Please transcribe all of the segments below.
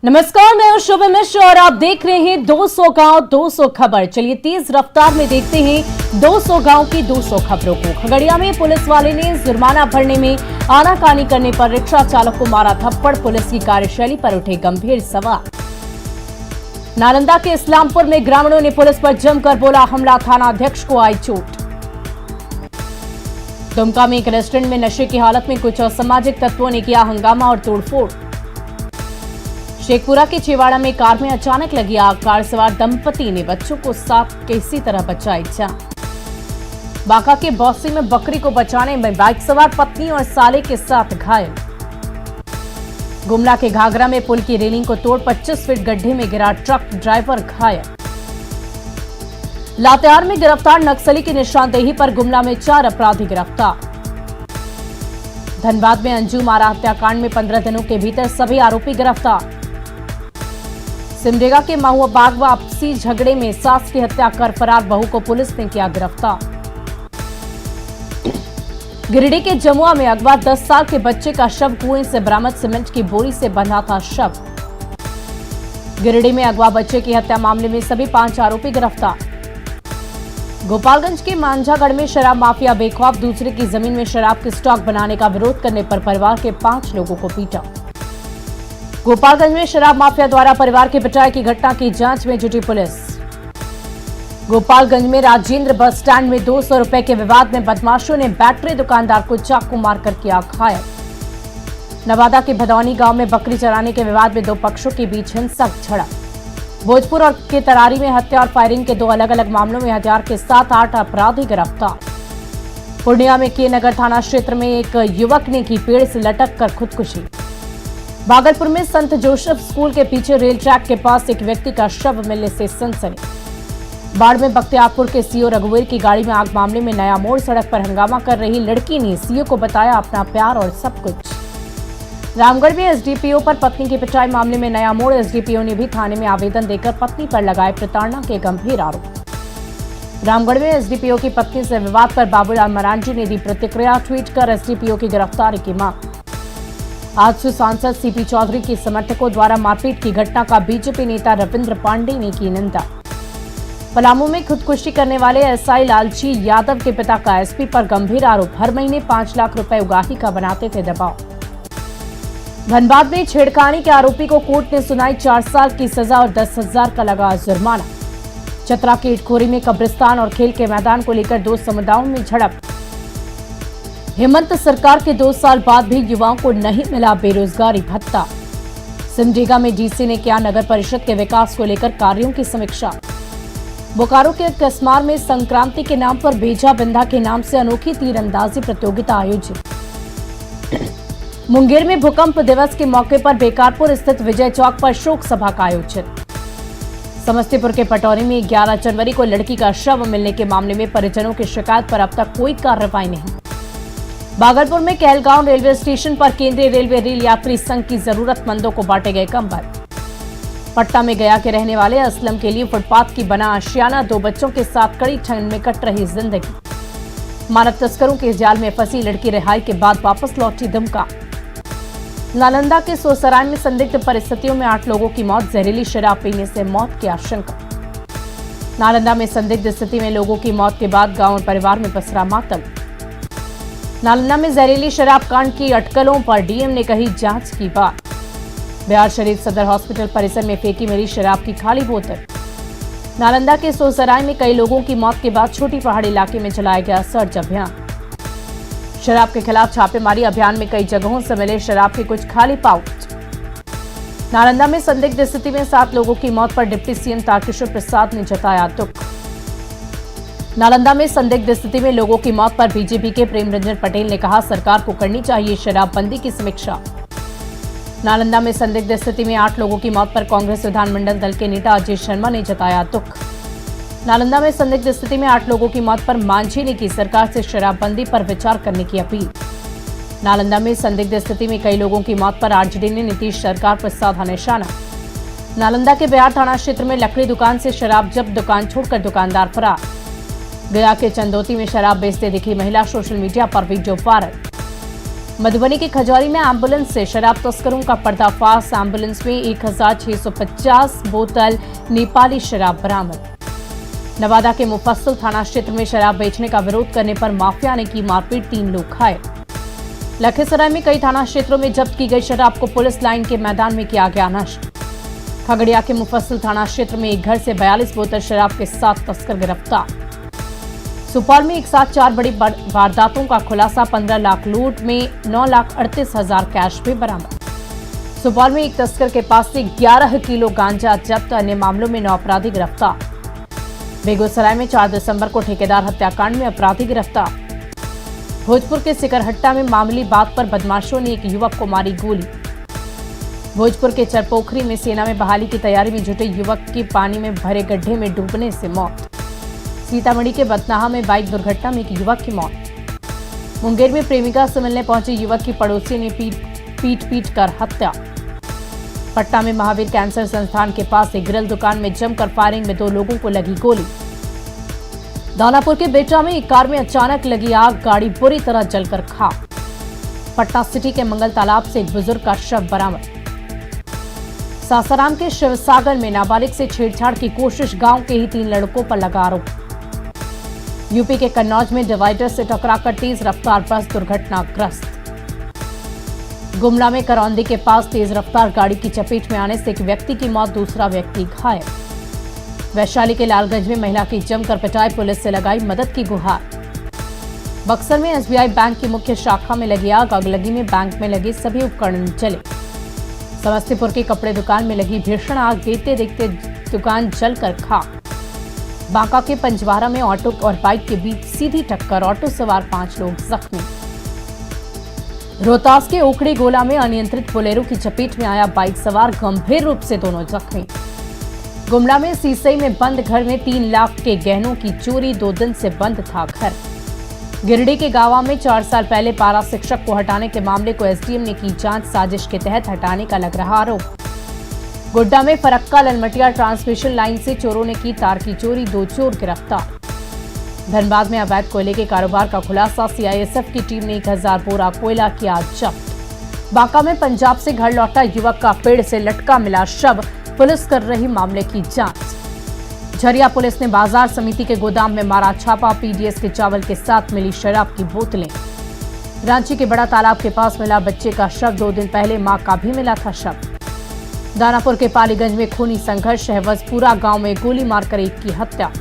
नमस्कार, मैं हूं शुभ मिश्र और आप देख रहे हैं 200 गांव 200 खबर। चलिए तेज रफ्तार में देखते हैं 200 गांव की 200 खबरों को। खगड़िया में पुलिस वाले ने जुर्माना भरने में आनाकानी करने पर रिक्शा चालक को मारा थप्पड़। पुलिस की कार्यशैली पर उठे गंभीर सवाल। नालंदा के इस्लामपुर में ग्रामीणों ने पुलिस पर जमकर बोला हमला, थाना अध्यक्ष को आई चोट। दुमका में एक रेस्टोरेंट में नशे की हालत में कुछ असामाजिक तत्वों ने किया हंगामा और तोड़फोड़। शेखपुरा के छिवाड़ा में कार में अचानक लगी आग, कार सवार दंपति ने बच्चों को साथ किसी तरह बचाई जान। बांका के बौसी में बकरी को बचाने में बाइक सवार पत्नी और साले के साथ घायल। गुमला के घाघरा में पुल की रेलिंग को तोड़ 25 फीट गड्ढे में गिरा ट्रक, ड्राइवर घायल। लातेहार में गिरफ्तार नक्सली की निशानदेही पर गुमला में 4 अपराधी गिरफ्तार। धनबाद में अंजुम आरा हत्याकांड में 15 दिनों के भीतर सभी आरोपी गिरफ्तार। सिमडेगा के महुआ बाग व आपसी झगड़े में सास की हत्या कर फरार बहू को पुलिस ने किया गिरफ्तार। गिरिडीह के जमुआ में अगवा 10 साल के बच्चे का शव, कुएं से बरामद सीमेंट की बोरी से बंधा था शव। गिरिडीह में अगवा बच्चे की हत्या मामले में सभी 5 आरोपी गिरफ्तार। गोपालगंज के मांझागढ़ में शराब माफिया बेखौफ, दूसरे की जमीन में शराब के स्टॉक बनाने का विरोध करने पर परिवार के 5 लोगों को पीटा। गोपालगंज में शराब माफिया द्वारा परिवार की पिटाई की घटना की जांच में जुटी पुलिस। गोपालगंज में राजेंद्र बस स्टैंड में 200 रुपए के विवाद में बदमाशों ने बैटरी दुकानदार को चाकू मारकर किया घायल। नवादा के भदौनी गांव में बकरी चराने के विवाद में 2 पक्षों के बीच हिंसक झड़प। भोजपुर और के तरारी में हत्या और फायरिंग के 2 अलग अलग मामलों में हथियार के साथ 8 अपराधी गिरफ्तार। पूर्णिया में के नगर थाना क्षेत्र में एक युवक ने की पेड़ से लटक कर खुदकुशी। भागलपुर में संत जोसेफ स्कूल के पीछे रेल ट्रैक के पास एक व्यक्ति का शव मिलने से सनसनी। बाढ़ में बख्तियारपुर के सीओ रघुवीर की गाड़ी में आग मामले में नया मोड़, सड़क पर हंगामा कर रही लड़की ने सीओ को बताया अपना प्यार और सब कुछ। रामगढ़ में एसडीपीओ पर पत्नी की पिटाई मामले में नया मोड़, एसडीपीओ ने भी थाने में आवेदन देकर पत्नी पर लगाए प्रताड़ना के गंभीर आरोप। रामगढ़ में एसडीपीओ की पत्नी से विवाद पर बाबूलाल मरांडी ने दी प्रतिक्रिया, ट्वीट कर एसडीपीओ की गिरफ्तारी की मांग। आजसू सांसद सीपी चौधरी की समर्थकों द्वारा मारपीट की घटना का बीजेपी नेता रविंद्र पांडे ने की निंदा। पलामू में खुदकुशी करने वाले एसआई लालची यादव के पिता का एसपी पर गंभीर आरोप, हर महीने 5 लाख रुपए उगाही का बनाते थे दबाव। धनबाद में छेड़खानी के आरोपी को कोर्ट ने सुनाई 4 साल की सजा और 10,000 का लगा जुर्माना। चतरा की इटखोरी में कब्रिस्तान और खेल के मैदान को लेकर 2 समुदायों में झड़प। हेमंत सरकार के 2 साल बाद भी युवाओं को नहीं मिला बेरोजगारी भत्ता। सिमडेगा में डीसी ने किया नगर परिषद के विकास को लेकर कार्यों की समीक्षा। बोकारो के कसमार में संक्रांति के नाम पर बेजा बिंधा के नाम से अनोखी तीरंदाजी प्रतियोगिता आयोजित। मुंगेर में भूकंप दिवस के मौके पर बेकारपुर स्थित विजय चौक पर शोक सभा का आयोजन। समस्तीपुर के पटौरी में 11 जनवरी को लड़की का शव मिलने के मामले में परिजनों की शिकायत पर अब तक कोई कार्रवाई नहीं। भागलपुर में कहलगांव रेलवे स्टेशन पर केंद्रीय रेलवे रेल यात्री संघ की जरूरतमंदों को बांटे गए कंबल। पटना में गया के रहने वाले असलम के लिए फुटपाथ की बना आशियाना, 2 बच्चों के साथ कड़ी ठंड में कट रही जिंदगी। मानव तस्करों के जाल में फंसी लड़की रिहाई के बाद वापस लौटी दुमका। नालंदा के सोसराय में संदिग्ध परिस्थितियों में 8 लोगों की मौत, जहरीली शराब पीने से मौत की आशंका। नालंदा में संदिग्ध स्थिति में लोगों की मौत के बाद गांव और परिवार में पसरा मातम। नालंदा में जहरीली शराब कांड की अटकलों पर डीएम ने कही जांच की बात। बिहार शरीफ सदर हॉस्पिटल परिसर में फेंकी मिली शराब की खाली बोतल। नालंदा के सोसराय में कई लोगों की मौत के बाद छोटी पहाड़ी इलाके में चलाया गया सर्च अभियान। शराब के खिलाफ छापेमारी अभियान में कई जगहों से मिले शराब के कुछ खाली पाउच। नालंदा में संदिग्ध स्थिति में 7 लोगों की मौत पर डिप्टी सीएम तारकिशोर प्रसाद ने जताया दुख। नालंदा में संदिग्ध स्थिति में लोगों की मौत पर बीजेपी के प्रेम रंजन पटेल ने कहा सरकार को करनी चाहिए शराबबंदी की समीक्षा। नालंदा में संदिग्ध स्थिति में 8 लोगों की मौत पर कांग्रेस विधानमंडल दल के नेता अजय शर्मा ने जताया दुख। नालंदा में संदिग्ध स्थिति में 8 लोगों की मौत पर मांझी ने की सरकार से शराबबंदी पर विचार करने की अपील। नालंदा में संदिग्ध स्थिति में कई लोगों की मौत पर आरजेडी ने नीतीश सरकार पर साधा निशाना। नालंदा के बिहार थाना क्षेत्र में लकड़ी दुकान से शराब जब्त, दुकान छोड़कर दुकानदार फरार। गया के चंदोती में शराब बेचते दिखी महिला, सोशल मीडिया पर वीडियो वायरल। मधुबनी के खजौरी में एम्बुलेंस से शराब तस्करों का पर्दाफाश। एम्बुलेंस में 1650 बोतल नेपाली शराब बरामद। नवादा के मुफस्सिल थाना क्षेत्र में शराब बेचने का विरोध करने पर माफिया ने की मारपीट, 3 लोग घायल। लखीसराय में कई थाना क्षेत्रों में जब्त की गई शराब को पुलिस लाइन के मैदान में किया गया नष्ट। खगड़िया के मुफस्सिल थाना क्षेत्र में एक घर से 42 बोतल शराब के साथ तस्कर गिरफ्तार। सुपौल में एक साथ 4 बड़ी वारदातों का खुलासा, 15 लाख लूट में 9,38,000 कैश भी बरामद। सुपौल में एक तस्कर के पास से 11 किलो गांजा जब्त, अन्य मामलों में 9 अपराधी गिरफ्तार। बेगूसराय में 4 दिसंबर को ठेकेदार हत्याकांड में अपराधी गिरफ्तार। भोजपुर के सिकरहट्टा में मामूली बात पर बदमाशों ने एक युवक को मारी गोली। भोजपुर के चरपोखरी में सेना में बहाली की तैयारी में जुटे युवक की पानी में भरे गड्ढे में डूबने से मौत। सीतामढ़ी के बतनाहा में बाइक दुर्घटना में एक युवक की मौत। मुंगेर में प्रेमिका से मिलने पहुंचे युवक की पड़ोसी ने पीट कर हत्या। पटना में महावीर कैंसर संस्थान के पास एक ग्रिल दुकान में जमकर फायरिंग में 2 लोगों को लगी गोली। दानापुर के बेटा में एक कार में अचानक लगी आग, गाड़ी बुरी तरह जलकर खाक। पटना सिटी के मंगल तालाब से एक बुजुर्ग का शव बरामद। सासाराम के शिवसागर में नाबालिग से छेड़छाड़ की कोशिश, गांव के ही 3 लड़कों पर लगा आरोप। यूपी के कन्नौज में डिवाइडर से टकराकर तेज रफ्तार बस दुर्घटनाग्रस्त। गुमला में करौंदी के पास तेज रफ्तार गाड़ी की चपेट में आने से एक व्यक्ति की मौत, दूसरा व्यक्ति घायल। वैशाली के लालगंज में महिला की जमकर पिटाई, पुलिस से लगाई मदद की गुहार। बक्सर में एसबीआई बैंक की मुख्य शाखा में लगी आग, अगलगी में बैंक में लगे सभी उपकरण जले। समस्तीपुर की कपड़े दुकान में लगी भीषण आग, देखते देखते दुकान जलकर खाक। बांका के पंजवारा में ऑटो और बाइक के बीच सीधी टक्कर, ऑटो सवार 5 लोग जख्मी। रोहतास के ओखड़ी गोला में अनियंत्रित बोलेरो की चपेट में आया बाइक सवार, गंभीर रूप से दोनों जख्मी। गुमला में सीसई में बंद घर में 3 लाख के गहनों की चोरी, 2 दिन से बंद था घर। गिरिडीह के गावा में 4 साल पहले पारा शिक्षक को हटाने के मामले को एसडीएम ने की जांच, साजिश के तहत हटाने का लग रहा आरोप। गोड्डा में फरक्का ललमटिया ट्रांसमिशन लाइन से चोरों ने की तार की चोरी, 2 चोर गिरफ्तार। धनबाद में अवैध कोयले के कारोबार का खुलासा, सीआईएसएफ की टीम ने 1000 बोरा कोयला किया जब्त। बांका में पंजाब से घर लौटा युवक का पेड़ से लटका मिला शव, पुलिस कर रही मामले की जांच। झरिया पुलिस ने बाजार समिति के गोदाम में मारा छापा, पीडीएस के चावल के साथ मिली शराब की बोतलें। रांची के बड़ा तालाब के पास मिला बच्चे का शव, 2 दिन पहले मां का भी मिला था शव। दानापुर के पालीगंज में खूनी संघर्ष, शहवजपुरा गांव में गोली मारकर एक की हत्या।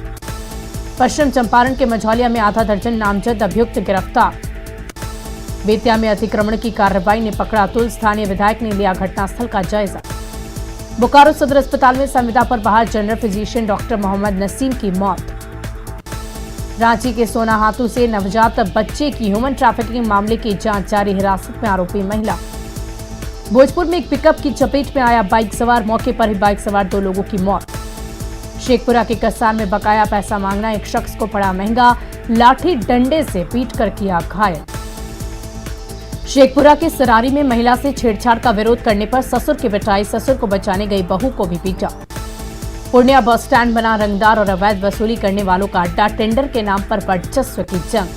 पश्चिम चंपारण के मझौलिया में आधा दर्जन नामजद अभियुक्त गिरफ्तार। बेतिया में अतिक्रमण की कार्रवाई ने पकड़ा तुल, स्थानीय विधायक ने लिया घटनास्थल का जायजा। बोकारो सदर अस्पताल में संविदा पर बहाल general physician doctor Mohammad Naseem की मौत। रांची के सोनाहातू से नवजात बच्चे की ह्यूमन ट्रैफिकिंग मामले की जांच जारी, हिरासत में आरोपी महिला। भोजपुर में एक पिकअप की चपेट में आया बाइक सवार, मौके पर ही बाइक सवार 2 लोगों की मौत। शेखपुरा के कसार में बकाया पैसा मांगना एक शख्स को पड़ा महंगा, लाठी डंडे से पीटकर किया घायल। शेखपुरा के सरारी में महिला से छेड़छाड़ का विरोध करने पर ससुर की पिटाई, ससुर को बचाने गई बहू को भी पीटा। पूर्णिया बस स्टैंड बना रंगदार और अवैध वसूली करने वालों का अड्डा, टेंडर के नाम पर वर्चस्व की जंग।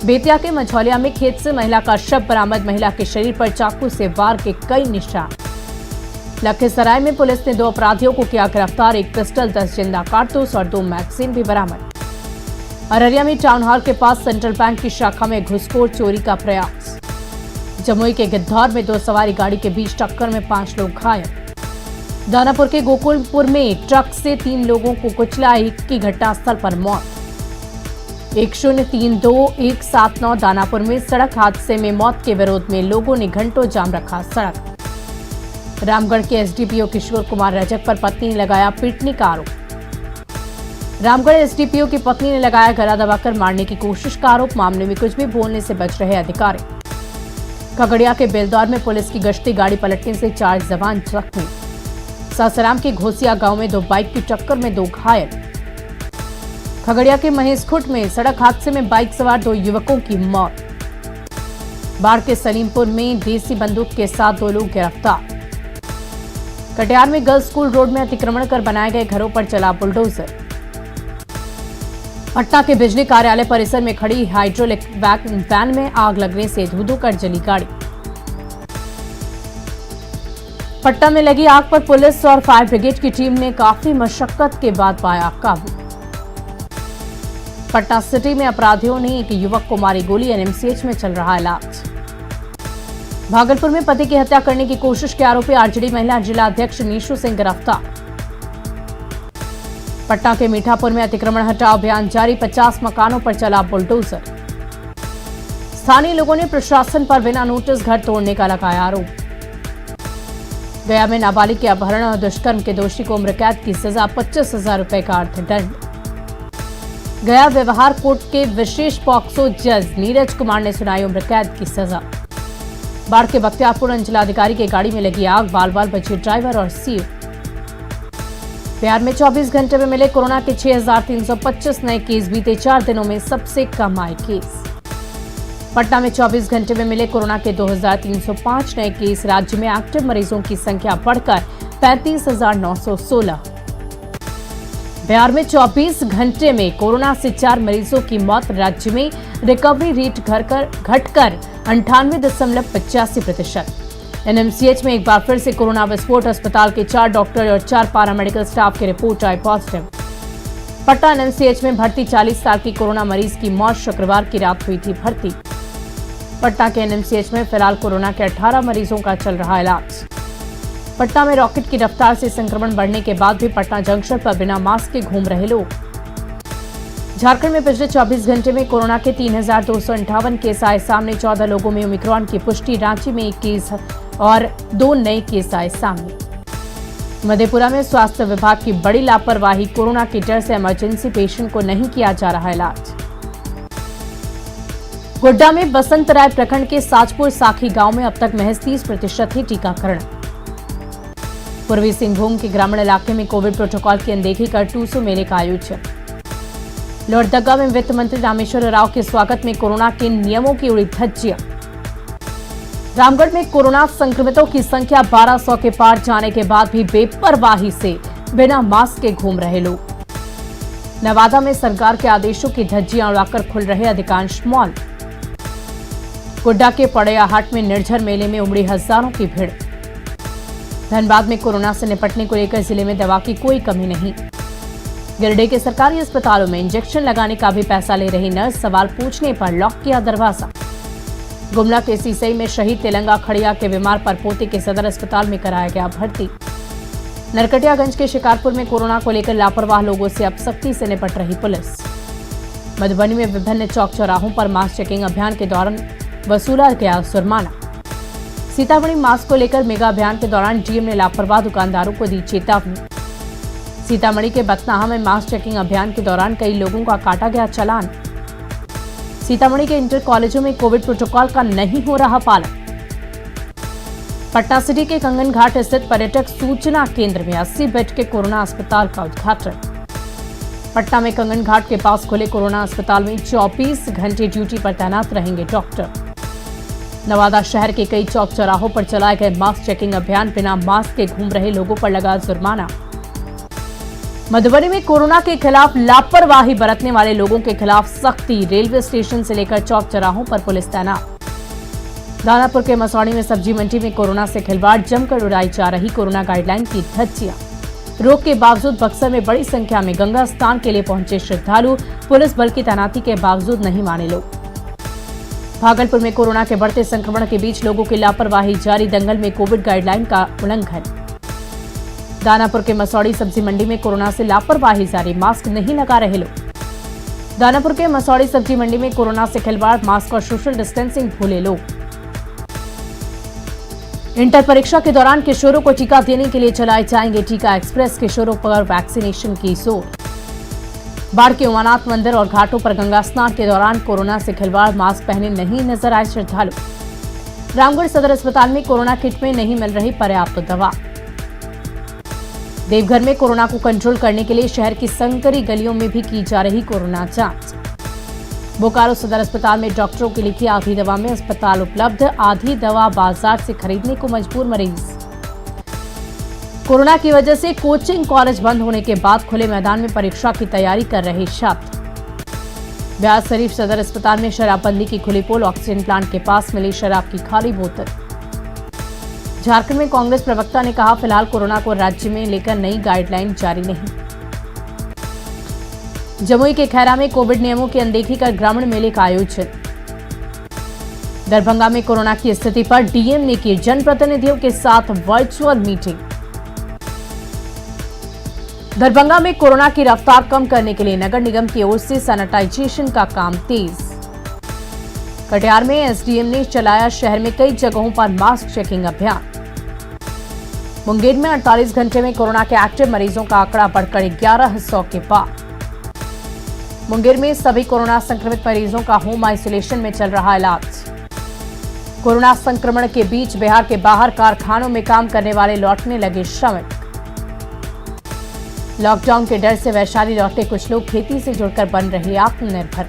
बेतिया के मझौलिया में खेत से महिला का शव बरामद, महिला के शरीर पर चाकू से वार के कई निशान। लखीसराय में पुलिस ने 2 अपराधियों को किया गिरफ्तार, एक पिस्टल, 10 जिंदा कारतूस और 2 मैगजीन भी बरामद। अररिया में टाउन हॉल के पास सेंट्रल बैंक की शाखा में घुसखोर चोरी का प्रयास। जमुई के गिद्धौर में 2 सवारी गाड़ी के बीच टक्कर में 5 लोग घायल। दानापुर के गोकुलपुर में ट्रक से 3 लोगों को कुचला, एक की घटनास्थल पर मौत। 1032-179 दानापुर में सड़क हादसे में मौत के विरोध में लोगों ने घंटों जाम रखा सड़क। रामगढ़ के एसडीपीओ किशोर कुमार रजक पर पत्नी ने लगाया पीटने का आरोप। रामगढ़ एसडीपीओ की पत्नी ने लगाया गला दबाकर मारने की कोशिश का आरोप, मामले में कुछ भी बोलने से बच रहे अधिकारी। खगड़िया के बेलदौर में पुलिस की गश्ती गाड़ी पलटने से 4 जवान जख्मी। सासाराम के घोसिया गांव में 2 बाइक की टक्कर में 2 घायल। खगड़िया के महेशखुट में सड़क हादसे में बाइक सवार 2 युवकों की मौत। बाढ़ के सलीमपुर में देसी बंदूक के साथ 2 लोग गिरफ्तार। कटिहार में गर्ल्स स्कूल रोड में अतिक्रमण कर बनाए गए घरों पर चला बुलडोजर। पटना के बिजली कार्यालय परिसर में खड़ी हाइड्रोलिक वैन में आग लगने से धू-धू कर जली गाड़ी। पटना में लगी आग पर पुलिस और फायर ब्रिगेड की टीम ने काफी मशक्कत के बाद पाया काबू। पटना सिटी में अपराधियों ने एक युवक को मारी गोली, एनएमसीएच में चल रहा इलाज। भागलपुर में पति की हत्या करने की कोशिश के आरोपी आरजेडी महिला जिला अध्यक्ष नीशू सिंह गिरफ्तार। पटना के मीठापुर में अतिक्रमण हटाओ अभियान जारी, 50 मकानों पर चला बुलडोजर। स्थानीय लोगों ने प्रशासन पर बिना नोटिस घर तोड़ने का लगाया आरोप। गया में नाबालिग के अपहरण और दुष्कर्म के दोषी को उम्र कैद की सजा, 25,000 रुपए का अर्थदंड। गया व्यवहार कोर्ट के विशेष पॉक्सो जज नीरज कुमार ने सुनाई उम्र कैद की सजा। बाढ़ के बख्तियारपुर अंचलाधिकारी की गाड़ी में लगी आग, बाल-बाल बचे ड्राइवर और सीओ। बिहार में 24 घंटे में मिले कोरोना के 6,325 नए केस, बीते 4 दिनों में सबसे कम आए केस। पटना में 24 घंटे में मिले कोरोना के 2,305 नए केस, राज्य में एक्टिव मरीजों की संख्या बढ़कर 35,916। बिहार में 24 घंटे में कोरोना से 4 मरीजों की मौत, राज्य में रिकवरी रेट घटकर 98.85%। एनएमसीएच में एक बार फिर से कोरोना विस्फोट, अस्पताल के 4 डॉक्टर और 4 पैरामेडिकल स्टाफ की रिपोर्ट आई पॉजिटिव। पटना एनएमसीएच में भर्ती 40 साल की कोरोना मरीज की मौत, शुक्रवार की रात हुई थी भर्ती। पटना के एनएमसीएच में फिलहाल कोरोना के 18 मरीजों का चल रहा इलाज। पटना में रॉकेट की रफ्तार से संक्रमण बढ़ने के बाद भी पटना जंक्शन पर बिना मास्क के घूम रहे लोग। झारखंड में पिछले 24 घंटे में कोरोना के 3,258 केस आए सामने, 14 लोगों में ओमिक्रॉन की पुष्टि, रांची में 1 केस और 2 नए केस आए सामने। मधेपुरा में स्वास्थ्य विभाग की बड़ी लापरवाही, कोरोना के डर से इमरजेंसी पेशेंट को नहीं किया जा रहा इलाज। गोड्डा में बसंतराय प्रखंड के साजपुर साखी गांव में अब तक महज 30% ही टीकाकरण। पूर्वी सिंहभूम के ग्रामीण इलाके में कोविड प्रोटोकॉल की अनदेखी कर टूसू मेले का आयोजन। लोहरदगा में वित्त मंत्री रामेश्वर राव के स्वागत में कोरोना के नियमों की उड़ी धज्जियां। रामगढ़ में कोरोना संक्रमितों की संख्या 1200 के पार जाने के बाद भी बेपरवाही से बिना मास्क के घूम रहे लोग। नवादा में सरकार के आदेशों की धज्जियां उड़ाकर खुल रहे अधिकांश मॉल। गोड्डा के पड़ैयाहाट में निर्झर मेले में उमड़ी हजारों की भीड़। धनबाद में कोरोना से निपटने को लेकर जिले में दवा की कोई कमी नहीं। गिरिडीह के सरकारी अस्पतालों में इंजेक्शन लगाने का भी पैसा ले रही नर्स, सवाल पूछने पर लॉक किया दरवाजा। गुमला के सीसई में शहीद तेलंगा खड़िया के बीमार परपोते के सदर अस्पताल में कराया गया भर्ती। नरकटियागंज के शिकारपुर में कोरोना को लेकर लापरवाह लोगों से अब सख्ती से निपट रही पुलिस। मधुबनी में विभिन्न चौक चौराहों पर मास्क चेकिंग अभियान के दौरान वसूला गया जुर्माना। सीतामढ़ी मास्क को लेकर मेगा अभियान के दौरान डीएम ने लापरवाह दुकानदारों को दी चेतावनी। सीतामढ़ी के बथनाहा में मास्क चेकिंग अभियान के दौरान कई लोगों का काटा गया चालान। सीतामढ़ी के इंटर कॉलेजों में कोविड प्रोटोकॉल का नहीं हो रहा पालन। पटना सिटी के कंगन घाट स्थित पर्यटक सूचना केंद्र में 80 बेड के कोरोना अस्पताल का उद्घाटन। पटना में कंगन घाट के पास खुले कोरोना अस्पताल में 24 घंटे ड्यूटी पर तैनात रहेंगे डॉक्टर। नवादा शहर के कई चौक चौराहों पर चलाए गए मास्क चेकिंग अभियान, बिना मास्क के घूम रहे लोगों पर लगा जुर्माना। मधुबनी में कोरोना के खिलाफ लापरवाही बरतने वाले लोगों के खिलाफ सख्ती, रेलवे स्टेशन से लेकर चौक चौराहों पर पुलिस तैनात। दानापुर के मसौड़ी में सब्जी मंडी में कोरोना से खिलवाड़, जमकर उड़ाई जा रही कोरोना गाइडलाइन की धज्जियां। रोक के बावजूद बक्सर में बड़ी संख्या में गंगा स्नान के लिए पहुंचे श्रद्धालु, पुलिस बल की तैनाती के बावजूद नहीं माने लोग। भागलपुर में कोरोना के बढ़ते संक्रमण के बीच लोगों की लापरवाही जारी, दंगल में कोविड गाइडलाइन का उल्लंघन। दानापुर के मसौड़ी सब्जी मंडी में कोरोना से लापरवाही जारी, मास्क नहीं लगा रहे लोग। दानापुर के मसौड़ी सब्जी मंडी में कोरोना से खिलवाड़, मास्क और सोशल डिस्टेंसिंग भूले लोग। इंटर परीक्षा के दौरान किशोरों को टीका देने के लिए चलाए जाएंगे टीका एक्सप्रेस, किशोरों पर वैक्सीनेशन की जोर। बाढ़ के उमानाथ मंदिर और घाटों पर गंगा स्नान के दौरान कोरोना से खिलवाड़, मास्क पहने नहीं नजर आए श्रद्धालु। रामगढ़ सदर अस्पताल में कोरोना किट में नहीं मिल रही पर्याप्त दवा। देवघर में कोरोना को कंट्रोल करने के लिए शहर की संकरी गलियों में भी की जा रही कोरोना जांच। बोकारो सदर अस्पताल में डॉक्टरों की लिखी आधी दवा में अस्पताल उपलब्ध, आधी दवा बाजार से खरीदने को मजबूर मरीज। कोरोना की वजह से कोचिंग कॉलेज बंद होने के बाद खुले मैदान में परीक्षा की तैयारी कर रहे छात्र। बिहार शरीफ सदर अस्पताल में शराबबंदी की खुली पोल, ऑक्सीजन प्लांट के पास मिली शराब की खाली बोतल। झारखंड में कांग्रेस प्रवक्ता ने कहा, फिलहाल कोरोना को राज्य में लेकर नई गाइडलाइन जारी नहीं। जमुई के खैरा में कोविड नियमों की अनदेखी कर ग्रामीण मेले का आयोजन। दरभंगा में कोरोना की स्थिति पर डीएम ने की जनप्रतिनिधियों के साथ वर्चुअल मीटिंग। दरभंगा में कोरोना की रफ्तार कम करने के लिए नगर निगम की ओर से सैनिटाइजेशन का काम तेज। कटिहार में एसडीएम ने चलाया शहर में कई जगहों पर मास्क चेकिंग अभियान। मुंगेर में 48 घंटे में कोरोना के एक्टिव मरीजों का आंकड़ा बढ़कर 1100 के पार। मुंगेर में सभी कोरोना संक्रमित मरीजों का होम आइसोलेशन में चल रहा इलाज। कोरोना संक्रमण के बीच बिहार के बाहर कारखानों में काम करने वाले लौटने लगे श्रमिक। लॉकडाउन के डर से वैशाली लौटे कुछ लोग खेती से जुड़कर बन रहे आत्मनिर्भर।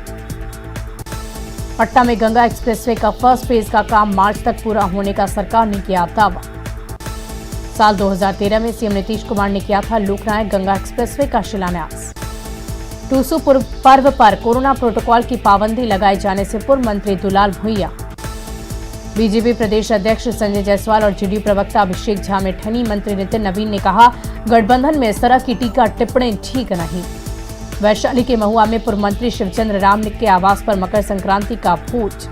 पटना में गंगा एक्सप्रेसवे का फर्स्ट फेज का काम मार्च तक पूरा होने का सरकार ने किया दावा। साल 2013 में सीएम नीतीश कुमार ने किया था लोकनायक गंगा एक्सप्रेसवे का शिलान्यास। टूसू पर्व पर कोरोना प्रोटोकॉल की पाबंदी लगाए जाने से पूर्व मंत्री दुलाल भुइया। बीजेपी प्रदेश अध्यक्ष संजय जायसवाल और जेडीयू प्रवक्ता अभिषेक झा में ठनी। मंत्री नितिन नवीन ने कहा, गठबंधन में इस तरह की टीका टिप्पणी ठीक नहीं। वैशाली के महुआ में पूर्व मंत्री शिवचंद्र राम के आवास पर मकर संक्रांति का भोज।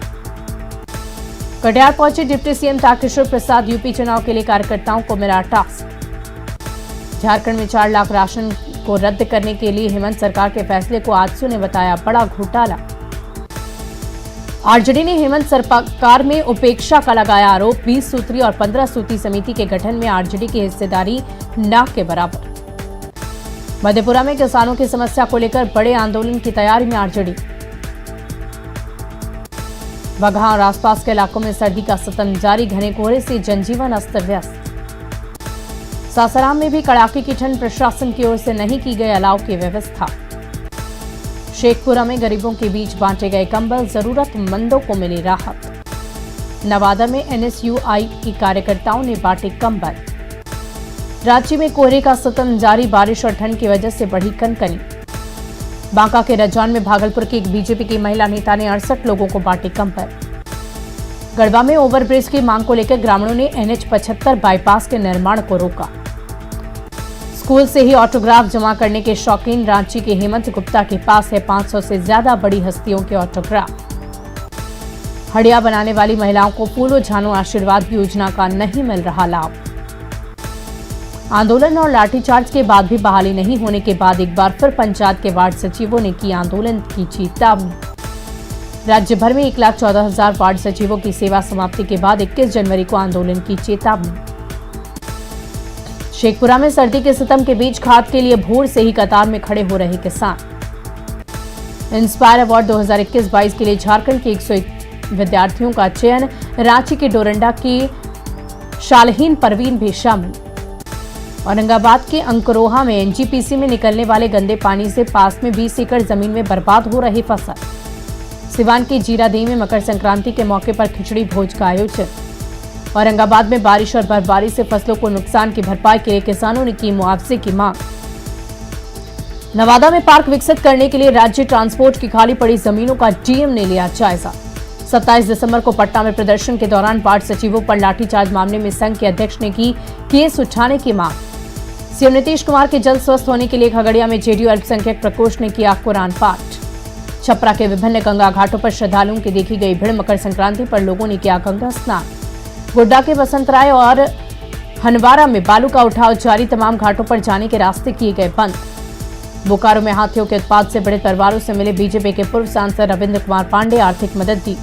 कटिहार पहुंचे deputy CM Tarkishore Prasad. UP चुनाव के लिए कार्यकर्ताओं को मिला टास्क। झारखंड में 4 लाख राशन को रद्द करने के लिए हेमंत सरकार के फैसले को आजसू ने बताया बड़ा घोटाला। आरजेडी ने हेमंत सरकार में उपेक्षा का लगाया आरोप। 20 सूत्री और 15 सूत्री समिति के गठन में आरजेडी की हिस्सेदारी न के बराबर। मधेपुरा में किसानों की समस्या को लेकर बड़े आंदोलन की तैयारी में आरजेडी। बगहा और आसपास के इलाकों में सर्दी का सतन जारी। घने कोहरे से जनजीवन अस्त व्यस्त। सासाराम में भी कड़ाके की ठंड, प्रशासन की ओर से नहीं की गई अलाव की व्यवस्था। शेखपुरा में गरीबों के बीच बांटे गए कंबल, जरूरतमंदों को मिली राहत। नवादा में एनएसयूआई की कार्यकर्ताओं ने बांटे कंबल। रांची में कोहरे का सतन जारी, बारिश और ठंड की वजह से बढ़ी कनकनी। बांका के रजौन में भागलपुर की एक बीजेपी की महिला नेता ने 68 लोगों को बांटे कंबल। गढ़वा में ओवरब्रिज की मांग को लेकर ग्रामीणों ने NH 75 बाईपास के निर्माण को रोका। स्कूल से ही ऑटोग्राफ जमा करने के शौकीन। रांची के हेमंत गुप्ता के पास है 500 से ज्यादा बड़ी हस्तियों के ऑटोग्राफ। हड़िया बनाने वाली महिलाओं को फूलो झानो आशीर्वाद योजना का नहीं मिल रहा लाभ। आंदोलन और लाठीचार्ज के बाद भी बहाली नहीं होने के बाद एक बार फिर पंचायत के वार्ड सचिवों ने की आंदोलन की चेतावनी। राज्य भर में 1,14,000 वार्ड सचिवों की सेवा समाप्ति के बाद 21 जनवरी को आंदोलन की चेतावनी। शेखपुरा में सर्दी के सितम के बीच खाद के लिए भोर से ही कतार में खड़े हो रहे किसान। इंस्पायर अवार्ड 2021-22 के लिए झारखंड के 101 विद्यार्थियों का चयन। रांची के डोरंडा की शालहीन परवीन भी शामिल। औरंगाबाद के अंकरोहा में एनजीपीसी में निकलने वाले गंदे पानी से पास में 20 एकड़ जमीन में बर्बाद हो रही फसल। सिवान के जीरादेई में मकर संक्रांति के मौके पर खिचड़ी भोज का आयोजन। औरंगाबाद में बारिश और बर्फबारी से फसलों को नुकसान की भरपाई के लिए किसानों ने की मुआवजे की मांग। नवादा में पार्क विकसित करने के लिए राज्य ट्रांसपोर्ट की खाली पड़ी जमीनों का डीएम ने लिया जायजा। 27 दिसंबर को पटना में प्रदर्शन के दौरान वार्ड सचिवों पर लाठीचार्ज मामले में संघ के अध्यक्ष ने की केस उठाने की मांग। सीएम नीतीश कुमार के जल्द स्वस्थ होने के लिए खगड़िया में जेडीयू अल्पसंख्यक प्रकोष्ठ ने किया कुरान पाठ। छपरा के विभिन्न गंगा घाटों पर श्रद्धालुओं की देखी गई भीड़। मकर संक्रांति पर लोगों ने किया गंगा स्नान। गोड्डा के बसंतराय और हनवारा में बालू का उठाव जारी। तमाम घाटों पर जाने के रास्ते किए गए बंद। बोकारो में हाथियों के उत्पात से पीड़ित परिवारों से मिले बीजेपी के पूर्व सांसद रविंद्र कुमार पांडे, आर्थिक मदद दी।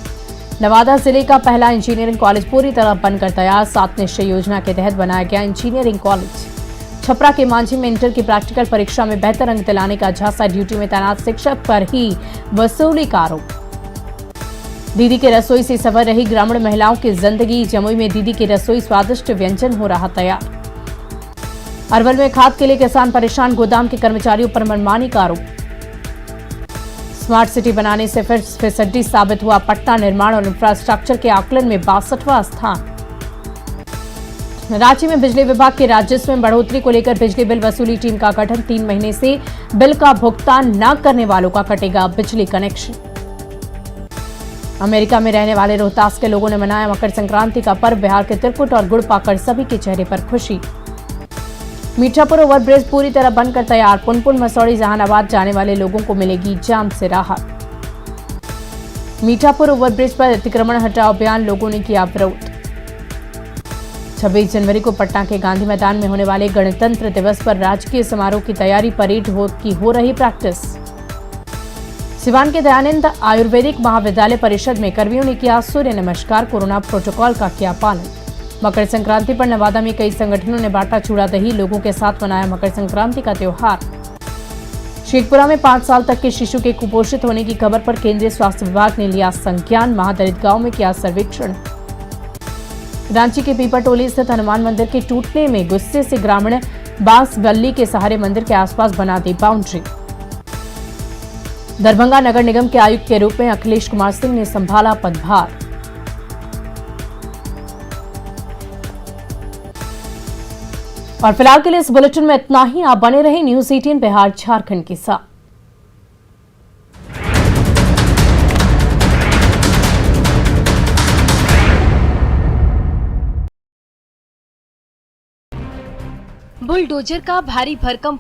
नवादा जिले का पहला इंजीनियरिंग कॉलेज पूरी तरह बनकर तैयार। 7 निश्चय योजना के तहत बनाया गया इंजीनियरिंग कॉलेज। छपरा के मांझी में इंटर की प्रैक्टिकल परीक्षा में बेहतर अंक दिलाने का झांसा। ड्यूटी में तैनात शिक्षक पर ही वसूली का आरोप। दीदी के रसोई से सवर रही ग्रामीण महिलाओं की जिंदगी। जमुई में दीदी की रसोई स्वादिष्ट व्यंजन हो रहा तैयार। अरवल में खाद के लिए किसान परेशान। गोदाम के कर्मचारियों पर मनमानी का आरोप। स्मार्ट सिटी बनाने से फिर फिसड्डी साबित हुआ पटना। निर्माण और इंफ्रास्ट्रक्चर के आकलन में 62वां स्थान। रांची में बिजली विभाग के राजस्व में बढ़ोतरी को लेकर बिजली बिल वसूली टीम का गठन। 3 महीने से बिल का भुगतान न करने वालों का कटेगा बिजली कनेक्शन। अमेरिका में रहने वाले रोहतास के लोगों ने मनाया मकर संक्रांति का पर्व। बिहार के तिरकुट और गुड़ पाकर सभी के चेहरे पर खुशी। मीठापुर ओवरब्रिज पूरी तरह बनकर तैयार। पुनपुन मसौड़ी जहानाबाद जाने वाले लोगों को मिलेगी जाम से राहत। मीठापुर ओवरब्रिज पर अतिक्रमण हटाओ अभियान, लोगों ने किया विरोध। 26 जनवरी को पटना के गांधी मैदान में होने वाले गणतंत्र दिवस पर राजकीय समारोह की तैयारी, परेड की हो रही प्रैक्टिस। सिवान के दयानंद आयुर्वेदिक महाविद्यालय परिषद में कर्मियों ने किया सूर्य नमस्कार। कोरोना प्रोटोकॉल का किया पालन। मकर संक्रांति पर नवादा में कई संगठनों ने बांटा चूड़ा दही, लोगों के साथ मनाया मकर संक्रांति का त्योहार। शेखपुरा में 5 साल तक के शिशु के कुपोषित होने की खबर पर केंद्रीय स्वास्थ्य विभाग ने लिया संज्ञान। महादलित गांव में किया सर्वेक्षण। रांची के पीपरटोली स्थित हनुमान मंदिर के टूटने में गुस्से से ग्रामीण बांस बल्ली के सहारे मंदिर के आसपास बना दी बाउंड्री। दरभंगा नगर निगम के आयुक्त के रूप में अखिलेश कुमार सिंह ने संभाला पदभार। और फिलहाल के लिए इस बुलेटिन में इतना ही। आप बने रहे न्यूज़ 18 बिहार झारखंड के साथ। बुलडोजर का भारी भरकम